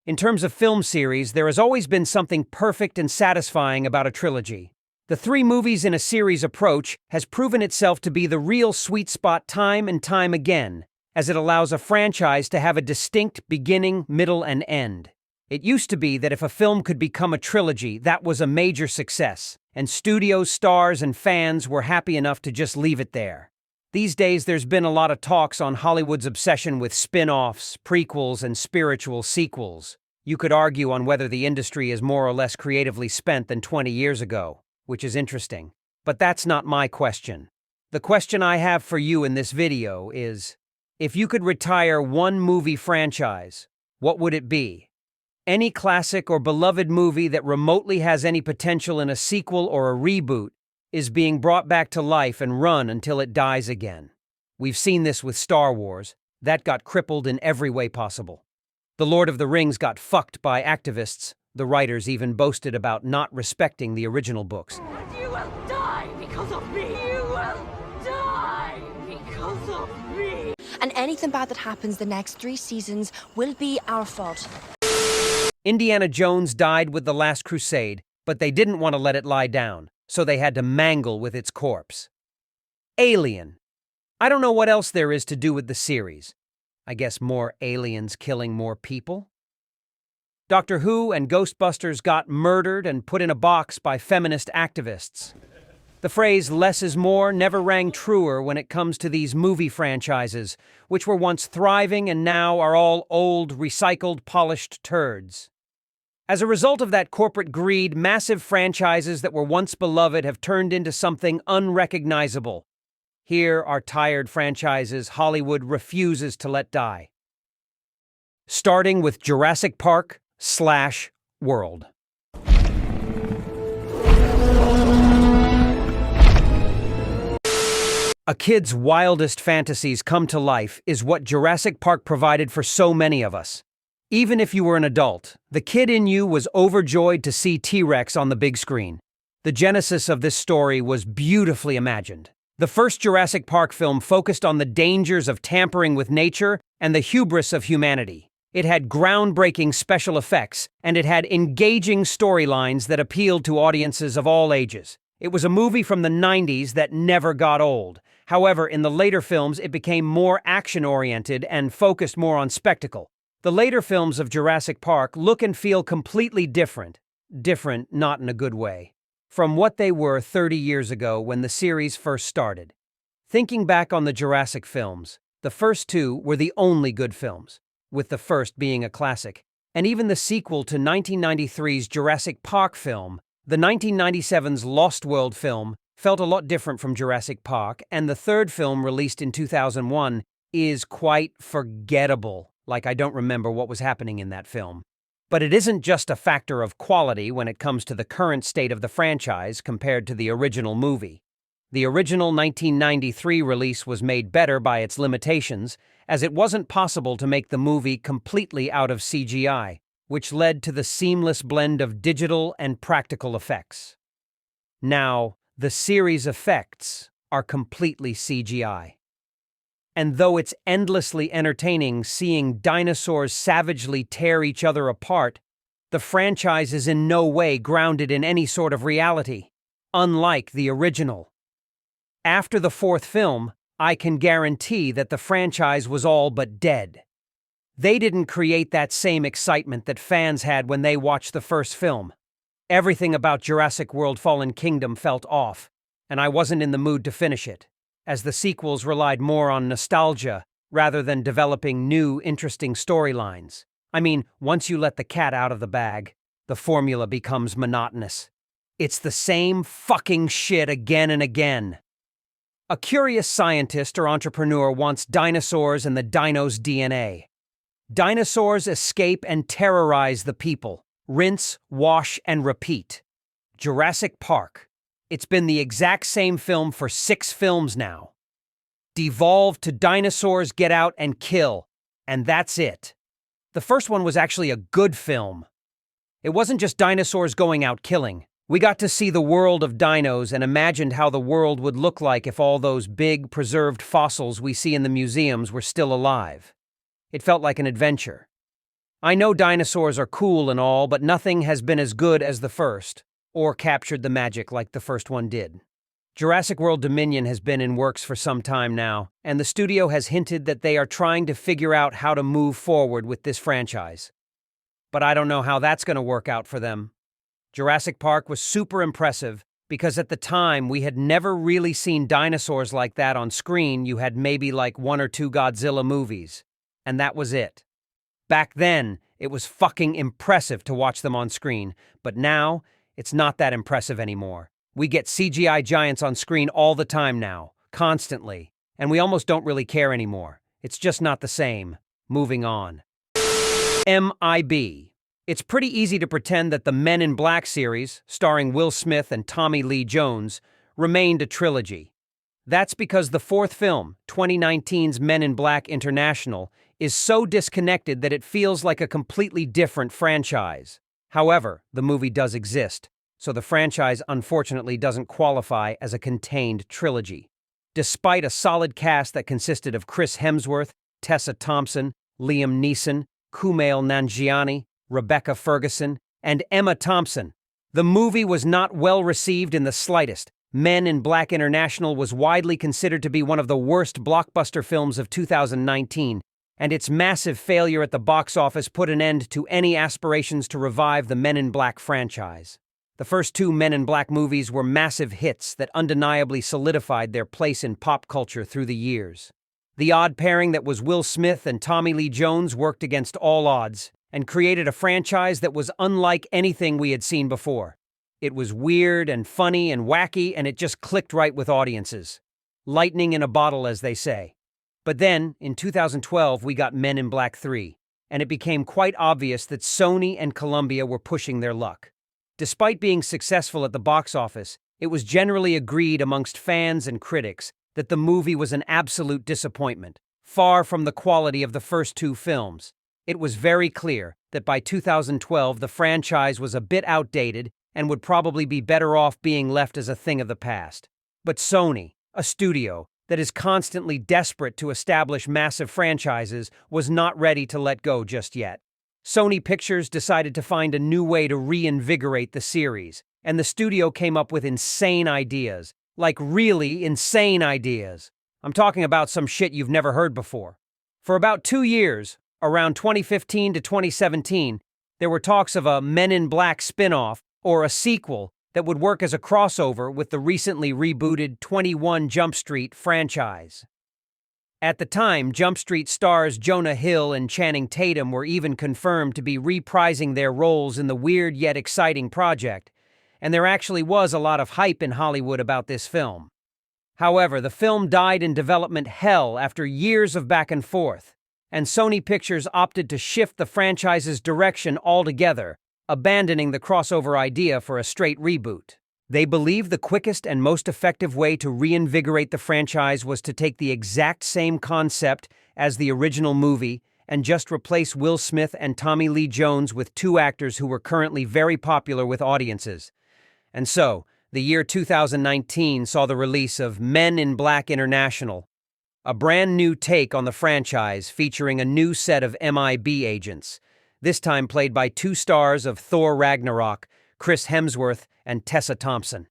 In terms of film series, there has always been something perfect and satisfying about a trilogy. The 3 movies in a series approach has proven itself to be the real sweet spot time and time again, as it allows a franchise to have a distinct beginning, middle, and end. It used to be that if a film could become a trilogy, that was a major success, and studios, stars, and fans were happy enough to just leave it there. These days, there's been a lot of talks on Hollywood's obsession with spin-offs, prequels, and spiritual sequels. You could argue on whether the industry is more or less creatively spent than 20 years ago, which is interesting. But that's not my question. The question I have for you in this video is, if you could retire one movie franchise, what would it be? Any classic or beloved movie that remotely has any potential in a sequel or a reboot is being brought back to life and run until it dies again. We've seen this with Star Wars. That got crippled in every way possible. The Lord of the Rings got fucked by activists. The writers even boasted about not respecting the original books. You will die because of me! You will die because of me! And anything bad that happens the next 3 seasons will be our fault. Indiana Jones died with The Last Crusade, but they didn't want to let it lie down, so they had to mangle with its corpse. Alien. I don't know what else there is to do with the series. I guess more aliens killing more people? Doctor Who and Ghostbusters got murdered and put in a box by feminist activists. The phrase "less is more" never rang truer when it comes to these movie franchises, which were once thriving and now are all old, recycled, polished turds. As a result of that corporate greed, massive franchises that were once beloved have turned into something unrecognizable. Here are tired franchises Hollywood refuses to let die. Starting with Jurassic Park/World. A kid's wildest fantasies come to life is what Jurassic Park provided for so many of us. Even if you were an adult, the kid in you was overjoyed to see T-Rex on the big screen. The genesis of this story was beautifully imagined. The first Jurassic Park film focused on the dangers of tampering with nature and the hubris of humanity. It had groundbreaking special effects, and it had engaging storylines that appealed to audiences of all ages. It was a movie from the 90s that never got old. However, in the later films, it became more action-oriented and focused more on spectacle. The later films of Jurassic Park look and feel completely different. Different, not in a good way, from what they were 30 years ago when the series first started. Thinking back on the Jurassic films, the first 2 were the only good films, with the first being a classic. And even the sequel to 1993's Jurassic Park film, the 1997's Lost World film, felt a lot different from Jurassic Park, and the third film, released in 2001, is quite forgettable. Like, I don't remember what was happening in that film. But it isn't just a factor of quality when it comes to the current state of the franchise compared to the original movie. The original 1993 release was made better by its limitations, as it wasn't possible to make the movie completely out of CGI, which led to the seamless blend of digital and practical effects. Now, the series' effects are completely CGI. And though it's endlessly entertaining seeing dinosaurs savagely tear each other apart, the franchise is in no way grounded in any sort of reality, unlike the original. After the 4th film, I can guarantee that the franchise was all but dead. They didn't create that same excitement that fans had when they watched the first film. Everything about Jurassic World Fallen Kingdom felt off, and I wasn't in the mood to finish it, as the sequels relied more on nostalgia rather than developing new, interesting storylines. I mean, once you let the cat out of the bag, the formula becomes monotonous. It's the same fucking shit again and again. A curious scientist or entrepreneur wants dinosaurs and the dino's DNA. Dinosaurs escape and terrorize the people. Rinse, wash, and repeat. Jurassic Park. It's been the exact same film for 6 films now. Devolved to dinosaurs get out and kill, and that's it. The first one was actually a good film. It wasn't just dinosaurs going out killing. We got to see the world of dinos and imagined how the world would look like if all those big, preserved fossils we see in the museums were still alive. It felt like an adventure. I know dinosaurs are cool and all, but nothing has been as good as the first, or captured the magic like the first one did. Jurassic World Dominion has been in works for some time now, and the studio has hinted that they are trying to figure out how to move forward with this franchise. But I don't know how that's going to work out for them. Jurassic Park was super impressive because at the time we had never really seen dinosaurs like that on screen. You had maybe like 1 or 2 Godzilla movies, and that was it. Back then, it was fucking impressive to watch them on screen, but now, it's not that impressive anymore. We get CGI giants on screen all the time now, constantly, and we almost don't really care anymore. It's just not the same. Moving on. MIB. It's pretty easy to pretend that the Men in Black series, starring Will Smith and Tommy Lee Jones, remained a trilogy. That's because the 4th film, 2019's Men in Black International, is so disconnected that it feels like a completely different franchise. However, the movie does exist, so the franchise unfortunately doesn't qualify as a contained trilogy. Despite a solid cast that consisted of Chris Hemsworth, Tessa Thompson, Liam Neeson, Kumail Nanjiani, Rebecca Ferguson, and Emma Thompson, the movie was not well received in the slightest. Men in Black International was widely considered to be one of the worst blockbuster films of 2019, and its massive failure at the box office put an end to any aspirations to revive the Men in Black franchise. The first 2 Men in Black movies were massive hits that undeniably solidified their place in pop culture through the years. The odd pairing that was Will Smith and Tommy Lee Jones worked against all odds and created a franchise that was unlike anything we had seen before. It was weird and funny and wacky, and it just clicked right with audiences. Lightning in a bottle, as they say. But then, in 2012, we got Men in Black 3, and it became quite obvious that Sony and Columbia were pushing their luck. Despite being successful at the box office, it was generally agreed amongst fans and critics that the movie was an absolute disappointment, far from the quality of the first 2 films. It was very clear that by 2012 the franchise was a bit outdated and would probably be better off being left as a thing of the past. But Sony, a studio that is constantly desperate to establish massive franchises, was not ready to let go just yet. Sony Pictures decided to find a new way to reinvigorate the series, and the studio came up with insane ideas. Like really insane ideas. I'm talking about some shit you've never heard before. For about 2 years, around 2015 to 2017, there were talks of a Men in Black spin-off or a sequel that would work as a crossover with the recently rebooted 21 Jump Street franchise. At the time, Jump Street stars Jonah Hill and Channing Tatum were even confirmed to be reprising their roles in the weird yet exciting project, and there actually was a lot of hype in Hollywood about this film. However, the film died in development hell after years of back and forth, and Sony Pictures opted to shift the franchise's direction altogether, abandoning the crossover idea for a straight reboot. They believed the quickest and most effective way to reinvigorate the franchise was to take the exact same concept as the original movie and just replace Will Smith and Tommy Lee Jones with 2 actors who were currently very popular with audiences. And so, the year 2019 saw the release of Men in Black International, a brand new take on the franchise featuring a new set of MIB agents, this time played by 2 stars of Thor Ragnarok, Chris Hemsworth and Tessa Thompson.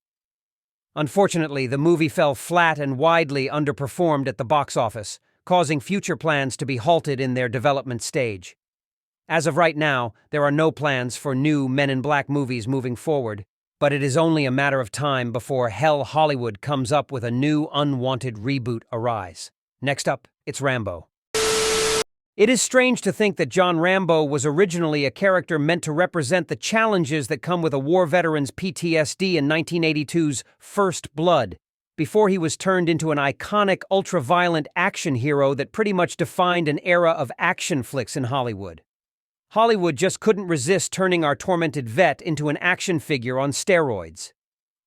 Unfortunately, the movie fell flat and widely underperformed at the box office, causing future plans to be halted in their development stage. As of right now, there are no plans for new Men in Black movies moving forward, but it is only a matter of time before Hell Hollywood comes up with a new unwanted reboot arise. Next up, it's Rambo. It is strange to think that John Rambo was originally a character meant to represent the challenges that come with a war veteran's PTSD in 1982's First Blood, before he was turned into an iconic ultra-violent action hero that pretty much defined an era of action flicks in Hollywood. Hollywood just couldn't resist turning our tormented vet into an action figure on steroids.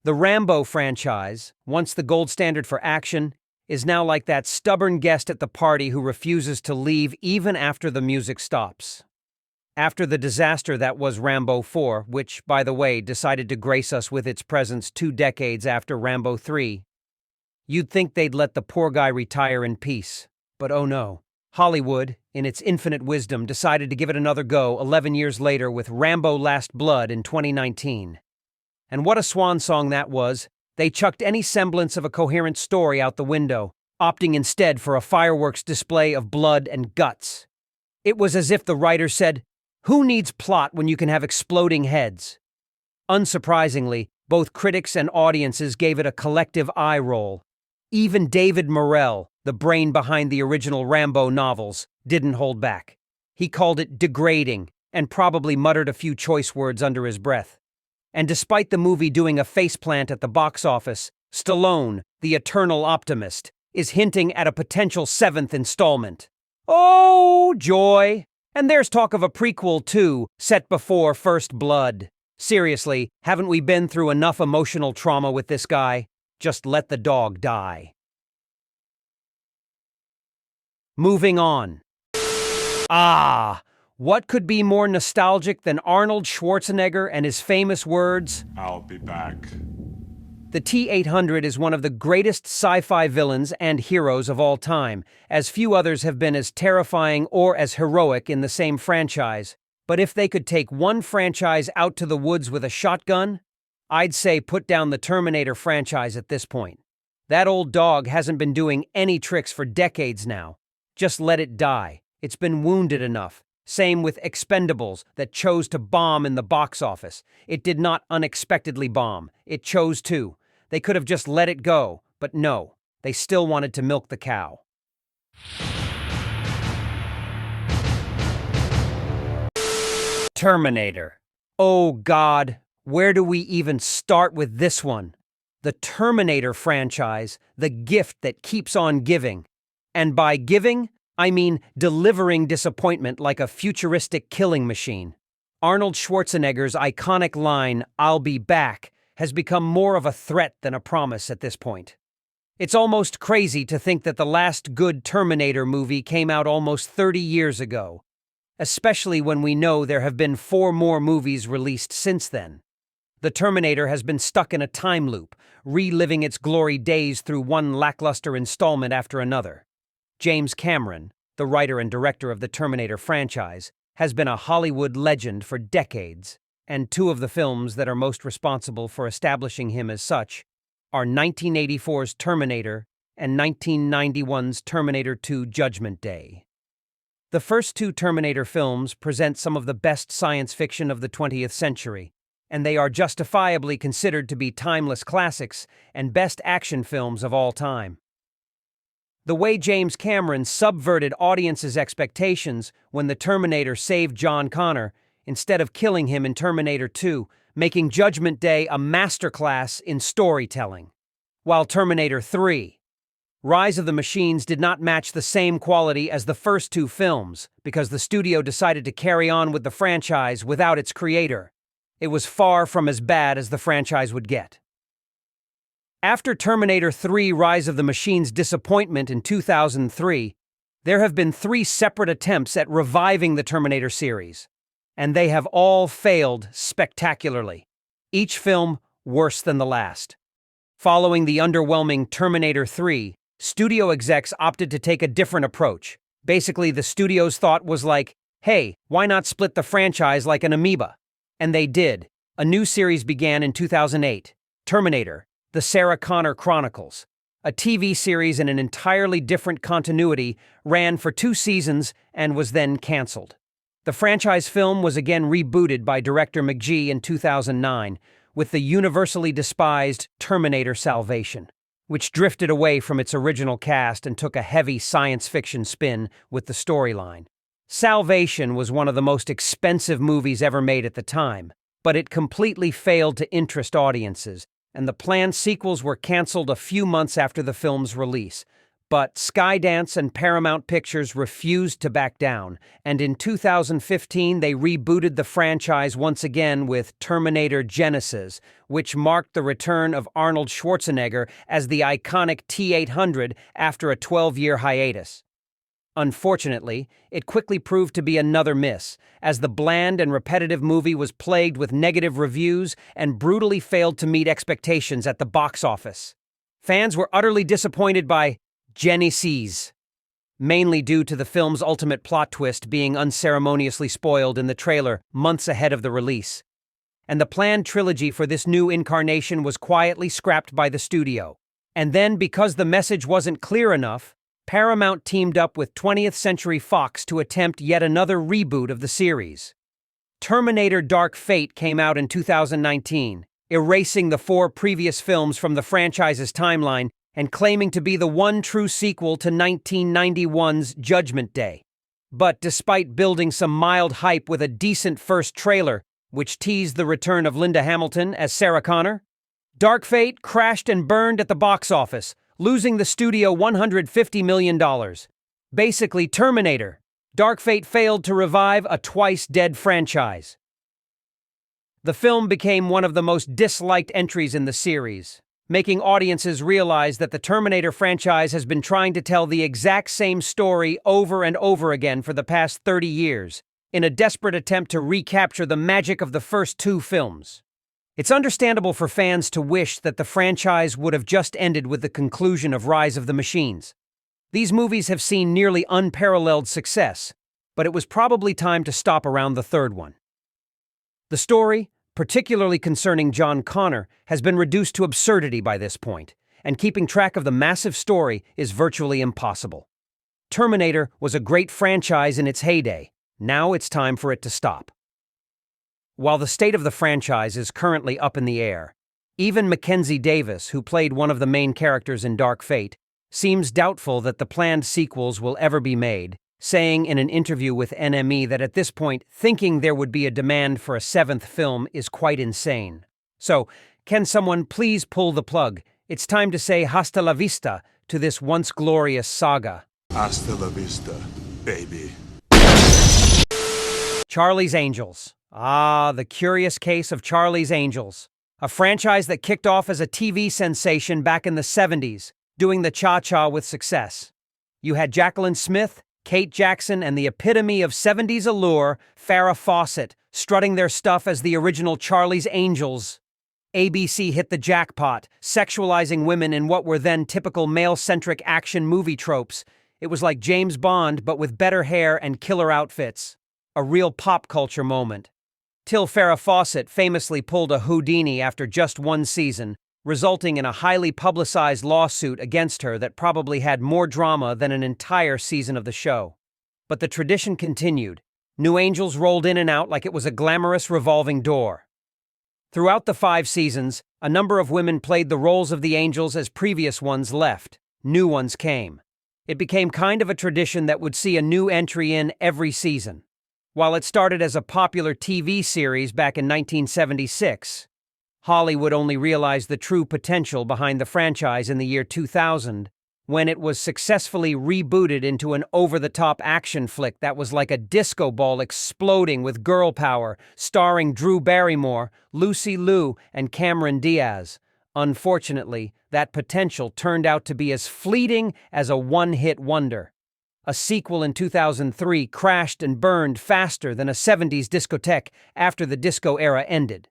The Rambo franchise, once the gold standard for action, is now like that stubborn guest at the party who refuses to leave even after the music stops. After the disaster that was Rambo 4, which, by the way, decided to grace us with its presence 2 decades after Rambo 3, you'd think they'd let the poor guy retire in peace. But oh no. Hollywood, in its infinite wisdom, decided to give it another go 11 years later with Rambo: Last Blood in 2019. And what a swan song that was. They chucked any semblance of a coherent story out the window, opting instead for a fireworks display of blood and guts. It was as if the writer said, "Who needs plot when you can have exploding heads?" Unsurprisingly, both critics and audiences gave it a collective eye roll. Even David Morrell, the brain behind the original Rambo novels, didn't hold back. He called it degrading and probably muttered a few choice words under his breath. And despite the movie doing a faceplant at the box office, Stallone, the eternal optimist, is hinting at a potential 7th installment. Oh, joy! And there's talk of a prequel too, set before First Blood. Seriously, haven't we been through enough emotional trauma with this guy? Just let the dog die. Moving on. What could be more nostalgic than Arnold Schwarzenegger and his famous words, "I'll be back." The T-800 is one of the greatest sci-fi villains and heroes of all time, as few others have been as terrifying or as heroic in the same franchise. But if they could take one franchise out to the woods with a shotgun, I'd say put down the Terminator franchise at this point. That old dog hasn't been doing any tricks for decades now. Just let it die. It's been wounded enough. Same with Expendables, that chose to bomb in the box office. It did not unexpectedly bomb. It chose to. They could have just let it go, but no. They still wanted to milk the cow. Terminator. Oh God, where do we even start with this one? The Terminator franchise, the gift that keeps on giving. And by giving, I mean delivering disappointment like a futuristic killing machine. Arnold Schwarzenegger's iconic line, "I'll be back," has become more of a threat than a promise at this point. It's almost crazy to think that the last good Terminator movie came out almost 30 years ago, especially when we know there have been 4 more movies released since then. The Terminator has been stuck in a time loop, reliving its glory days through one lackluster installment after another. James Cameron, the writer and director of the Terminator franchise, has been a Hollywood legend for decades, and 2 of the films that are most responsible for establishing him as such are 1984's Terminator and 1991's Terminator 2: Judgment Day. The first 2 Terminator films present some of the best science fiction of the 20th century, and they are justifiably considered to be timeless classics and best action films of all time. The way James Cameron subverted audiences' expectations when the Terminator saved John Connor, instead of killing him in Terminator 2, making Judgment Day a masterclass in storytelling. While Terminator 3, Rise of the Machines did not match the same quality as the first 2 films because the studio decided to carry on with the franchise without its creator. It was far from as bad as the franchise would get. After Terminator 3: Rise of the Machines' disappointment in 2003, there have been 3 separate attempts at reviving the Terminator series, and they have all failed spectacularly, each film worse than the last. Following the underwhelming Terminator 3, studio execs opted to take a different approach. Basically, the studio's thought was like, hey, why not split the franchise like an amoeba? And they did. A new series began in 2008, Terminator: The Sarah Connor Chronicles. A TV series in an entirely different continuity ran for 2 seasons and was then canceled. The franchise film was again rebooted by director McGee in 2009 with the universally despised Terminator Salvation, which drifted away from its original cast and took a heavy science fiction spin with the storyline. Salvation was one of the most expensive movies ever made at the time, but it completely failed to interest audiences, and the planned sequels were canceled a few months after the film's release. But Skydance and Paramount Pictures refused to back down, and in 2015 they rebooted the franchise once again with Terminator Genisys, which marked the return of Arnold Schwarzenegger as the iconic T-800 after a 12-year hiatus. Unfortunately, it quickly proved to be another miss, as the bland and repetitive movie was plagued with negative reviews and brutally failed to meet expectations at the box office. Fans were utterly disappointed by Genisys. mainly due to the film's ultimate plot twist being unceremoniously spoiled in the trailer months ahead of the release. And the planned trilogy for this new incarnation was quietly scrapped by the studio. And then, because the message wasn't clear enough, Paramount teamed up with 20th Century Fox to attempt yet another reboot of the series. Terminator Dark Fate came out in 2019, erasing the 4 previous films from the franchise's timeline and claiming to be the one true sequel to 1991's Judgment Day. But despite building some mild hype with a decent first trailer, which teased the return of Linda Hamilton as Sarah Connor, Dark Fate crashed and burned at the box office, losing the studio $150 million. Basically, Terminator. Dark Fate failed to revive a twice-dead franchise. The film became one of the most disliked entries in the series, making audiences realize that the Terminator franchise has been trying to tell the exact same story over and over again for the past 30 years, in a desperate attempt to recapture the magic of the first 2 films. It's understandable for fans to wish that the franchise would have just ended with the conclusion of Rise of the Machines. These movies have seen nearly unparalleled success, but it was probably time to stop around the 3rd one. The story, particularly concerning John Connor, has been reduced to absurdity by this point, and keeping track of the massive story is virtually impossible. Terminator was a great franchise in its heyday. Now it's time for it to stop. While the state of the franchise is currently up in the air, even Mackenzie Davis, who played one of the main characters in Dark Fate, seems doubtful that the planned sequels will ever be made, saying in an interview with NME that at this point, thinking there would be a demand for a 7th film is quite insane. So, can someone please pull the plug? It's time to say hasta la vista to this once glorious saga. Hasta la vista, baby. Charlie's Angels. Ah, the curious case of Charlie's Angels. A franchise that kicked off as a TV sensation back in the 70s, doing the cha-cha with success. You had Jacqueline Smith, Kate Jackson, and the epitome of 70s allure, Farrah Fawcett, strutting their stuff as the original Charlie's Angels. ABC hit the jackpot, sexualizing women in what were then typical male-centric action movie tropes. It was like James Bond, but with better hair and killer outfits. A real pop culture moment. Till Farrah Fawcett famously pulled a Houdini after just 1 season, resulting in a highly publicized lawsuit against her that probably had more drama than an entire season of the show. But the tradition continued. New angels rolled in and out like it was a glamorous revolving door. Throughout the 5 seasons, a number of women played the roles of the angels as previous ones left. New ones came. It became kind of a tradition that would see a new entry in every season. While it started as a popular TV series back in 1976, Hollywood only realized the true potential behind the franchise in the year 2000, when it was successfully rebooted into an over-the-top action flick that was like a disco ball exploding with girl power, starring Drew Barrymore, Lucy Liu, and Cameron Diaz. Unfortunately, that potential turned out to be as fleeting as a one-hit wonder. A sequel in 2003 crashed and burned faster than a 70s discotheque after the disco era ended.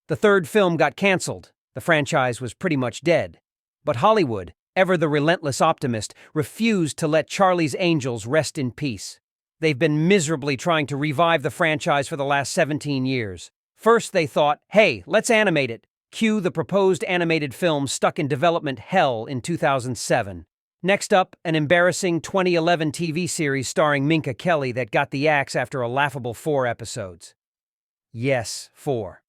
The 3rd film got canceled. The franchise was pretty much dead. But Hollywood, ever the relentless optimist, refused to let Charlie's Angels rest in peace. They've been miserably trying to revive the franchise for the last 17 years. First they thought, hey, let's animate it. Cue the proposed animated film stuck in development hell in 2007. Next up, an embarrassing 2011 TV series starring Minka Kelly that got the axe after a laughable 4 episodes. Yes, 4.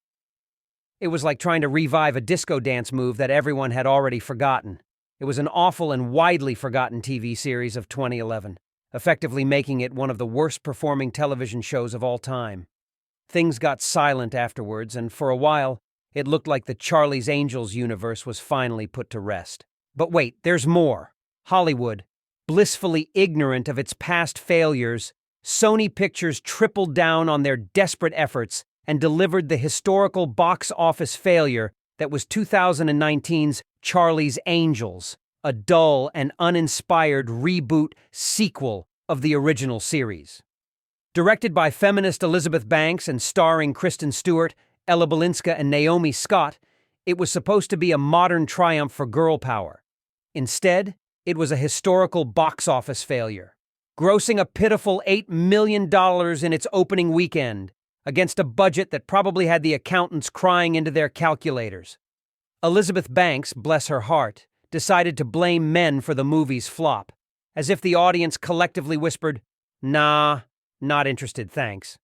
It was like trying to revive a disco dance move that everyone had already forgotten. It was an awful and widely forgotten TV series of 2011, effectively making it one of the worst-performing television shows of all time. Things got silent afterwards, and for a while, it looked like the Charlie's Angels universe was finally put to rest. But wait, there's more. Hollywood, blissfully ignorant of its past failures, Sony Pictures tripled down on their desperate efforts and delivered the historical box office failure that was 2019's Charlie's Angels, a dull and uninspired reboot sequel of the original series. Directed by feminist Elizabeth Banks and starring Kristen Stewart, Ella Balinska, and Naomi Scott, it was supposed to be a modern triumph for girl power. Instead, it was a historical box office failure. grossing a pitiful $8 million in its opening weekend, against a budget that probably had the accountants crying into their calculators. Elizabeth Banks, bless her heart, decided to blame men for the movie's flop, as if the audience collectively whispered, "Nah, not interested, thanks."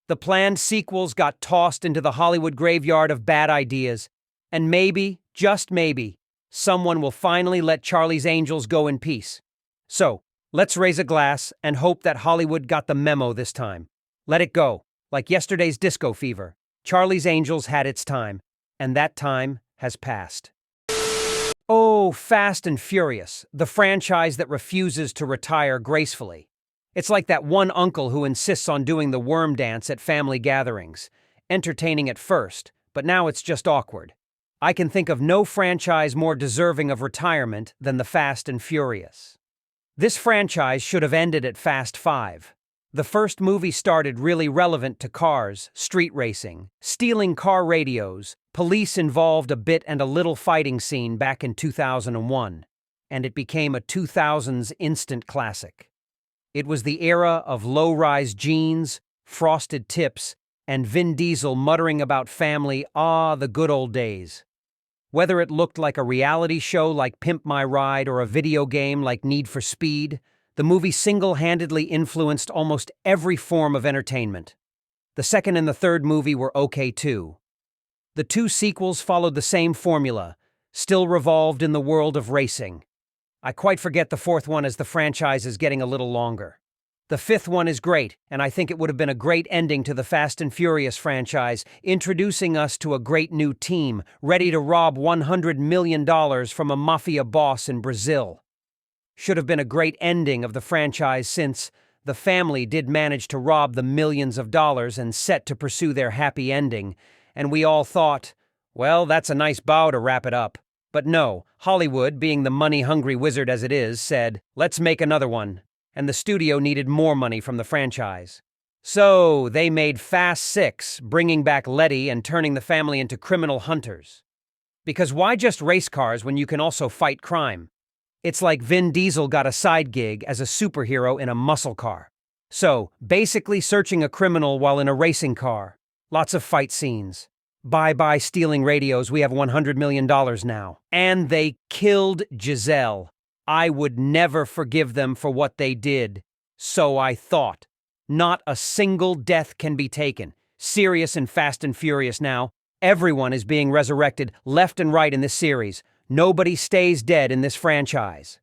The planned sequels got tossed into the Hollywood graveyard of bad ideas, and maybe, just maybe, someone will finally let Charlie's Angels go in peace. So, let's raise a glass and hope that Hollywood got the memo this time. Let it go, like yesterday's disco fever. Charlie's Angels had its time, and that time has passed. Oh, Fast and Furious, the franchise that refuses to retire gracefully. It's like that one uncle who insists on doing the worm dance at family gatherings. Entertaining at first, but now it's just awkward. I can think of no franchise more deserving of retirement than the Fast and Furious. This franchise should have ended at Fast 5. The first movie started really relevant to cars, street racing, stealing car radios, police involved a bit and a little fighting scene back in 2001, and it became a 2000s instant classic. It was the era of low-rise jeans, frosted tips, and Vin Diesel muttering about family, the good old days. Whether it looked like a reality show like Pimp My Ride or a video game like Need for Speed, the movie single-handedly influenced almost every form of entertainment. The second and the third movie were okay too. The two sequels followed the same formula, still revolved in the world of racing. I quite forget the fourth one as the franchise is getting a little longer. The fifth one is great, and I think it would have been a great ending to the Fast and Furious franchise, introducing us to a great new team, ready to rob $100 million from a mafia boss in Brazil. Should have been a great ending of the franchise since the family did manage to rob the millions of dollars and set to pursue their happy ending, and we all thought, well, that's a nice bow to wrap it up. But no, Hollywood, being the money-hungry wizard as it is, said, let's make another one, and the studio needed more money from the franchise. So they made Fast 6, bringing back Letty and turning the family into criminal hunters. Because why just race cars when you can also fight crime? It's like Vin Diesel got a side gig as a superhero in a muscle car. So, basically searching a criminal while in a racing car. Lots of fight scenes. Bye-bye stealing radios, we have $100 million now. And they killed Giselle. I would never forgive them for what they did. So I thought. Not a single death can be taken. Serious and Fast and Furious now. Everyone is being resurrected left and right in this series. Nobody stays dead in this franchise.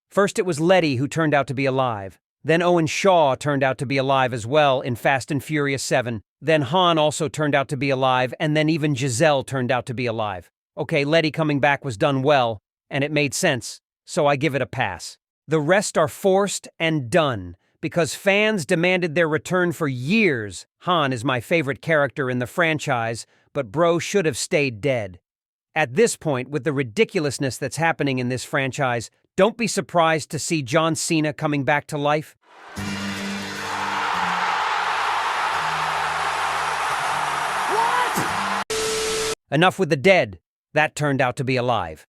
First it was Letty who turned out to be alive. Then Owen Shaw turned out to be alive as well in Fast and Furious 7. Then Han also turned out to be alive, and then even Giselle turned out to be alive. Okay, Letty coming back was done well, and it made sense, so I give it a pass. The rest are forced and done, because fans demanded their return for years. Han is my favorite character in the franchise, but bro should have stayed dead. At this point, with the ridiculousness that's happening in this franchise, don't be surprised to see John Cena coming back to life. What? Enough with the dead. That turned out to be alive.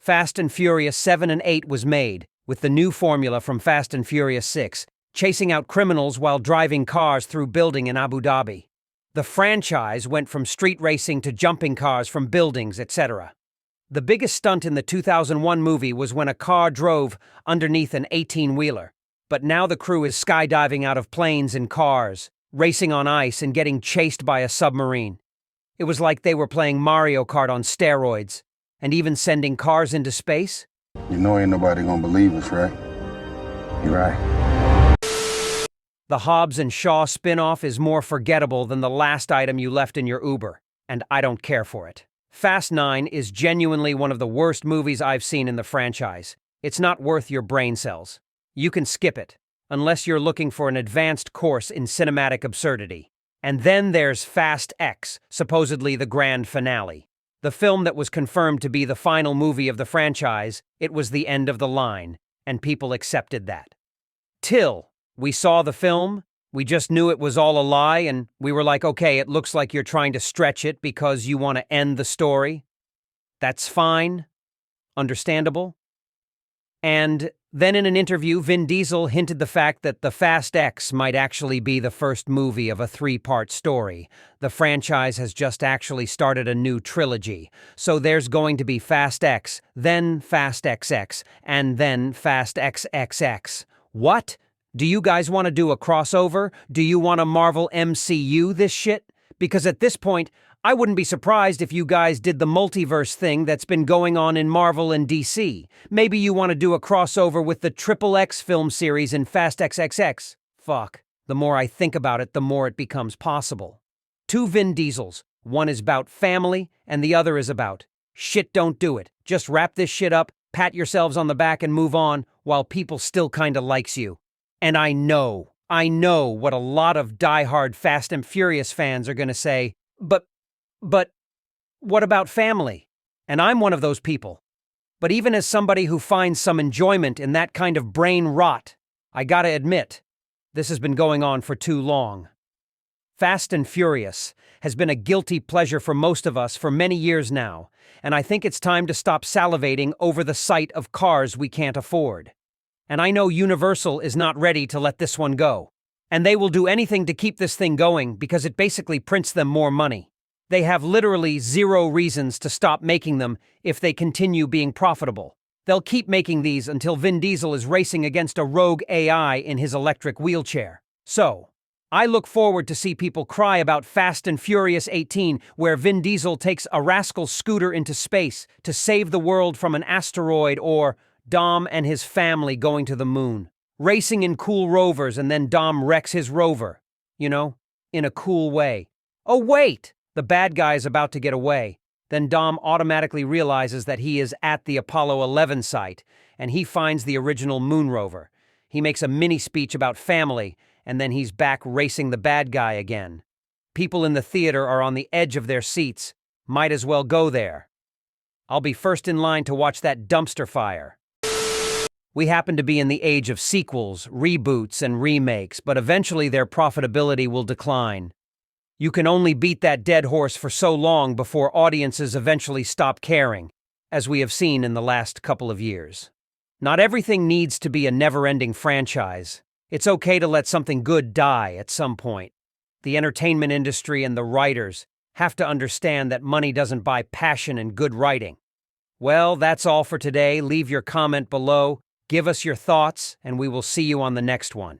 Fast and Furious 7 and 8 was made, with the new formula from Fast and Furious 6, chasing out criminals while driving cars through building in Abu Dhabi. The franchise went from street racing to jumping cars from buildings, etc. The biggest stunt in the 2001 movie was when a car drove underneath an 18-wheeler. But now the crew is skydiving out of planes and cars, racing on ice and getting chased by a submarine. It was like they were playing Mario Kart on steroids, and even sending cars into space. You know ain't nobody gonna believe us, right? You're right. The Hobbs and Shaw spin-off is more forgettable than the last item you left in your Uber, and I don't care for it. Fast 9 is genuinely one of the worst movies I've seen in the franchise. It's not worth your brain cells. You can skip it, unless you're looking for an advanced course in cinematic absurdity. And then there's Fast X, supposedly the grand finale. The film that was confirmed to be the final movie of the franchise, it was the end of the line, and people accepted that. Till we saw the film, we just knew it was all a lie, and we were like, okay, it looks like you're trying to stretch it because you want to end the story. That's fine. Understandable. And Then in an interview, Vin Diesel hinted the fact that The Fast X might actually be the first movie of a three-part story. The franchise has just actually started a new trilogy, so there's going to be Fast X, then Fast XX, and then Fast XXX. What? Do you guys want to do a crossover? Do you want to Marvel MCU this shit? Because at this point, I wouldn't be surprised if you guys did the multiverse thing that's been going on in Marvel and DC. Maybe you want to do a crossover with the Triple X film series in Fast XXX. Fuck. The more I think about it, the more it becomes possible. Two Vin Diesels. One is about family, and the other is about shit, don't do it. Just wrap this shit up, pat yourselves on the back and move on, while people still kinda likes you. And I know what a lot of die-hard Fast and Furious fans are gonna say, but what about family? And I'm one of those people. But even as somebody who finds some enjoyment in that kind of brain rot, I gotta admit, this has been going on for too long. Fast and Furious has been a guilty pleasure for most of us for many years now, and I think it's time to stop salivating over the sight of cars we can't afford. And I know Universal is not ready to let this one go. And they will do anything to keep this thing going because it basically prints them more money. They have literally zero reasons to stop making them if they continue being profitable. They'll keep making these until Vin Diesel is racing against a rogue AI in his electric wheelchair. So, I look forward to see people cry about Fast and Furious 18, where Vin Diesel takes a rascal scooter into space to save the world from an asteroid, or Dom and his family going to the moon, racing in cool rovers, and then Dom wrecks his rover, in a cool way. Oh wait! The bad guy is about to get away. Then Dom automatically realizes that he is at the Apollo 11 site, and he finds the original moon rover. He makes a mini speech about family, and then he's back racing the bad guy again. People in the theater are on the edge of their seats. Might as well go there. I'll be first in line to watch that dumpster fire. We happen to be in the age of sequels, reboots, and remakes, but eventually their profitability will decline. You can only beat that dead horse for so long before audiences eventually stop caring, as we have seen in the last couple of years. Not everything needs to be a never-ending franchise. It's okay to let something good die at some point. The entertainment industry and the writers have to understand that money doesn't buy passion and good writing. Well, that's all for today. Leave your comment below, give us your thoughts, and we will see you on the next one.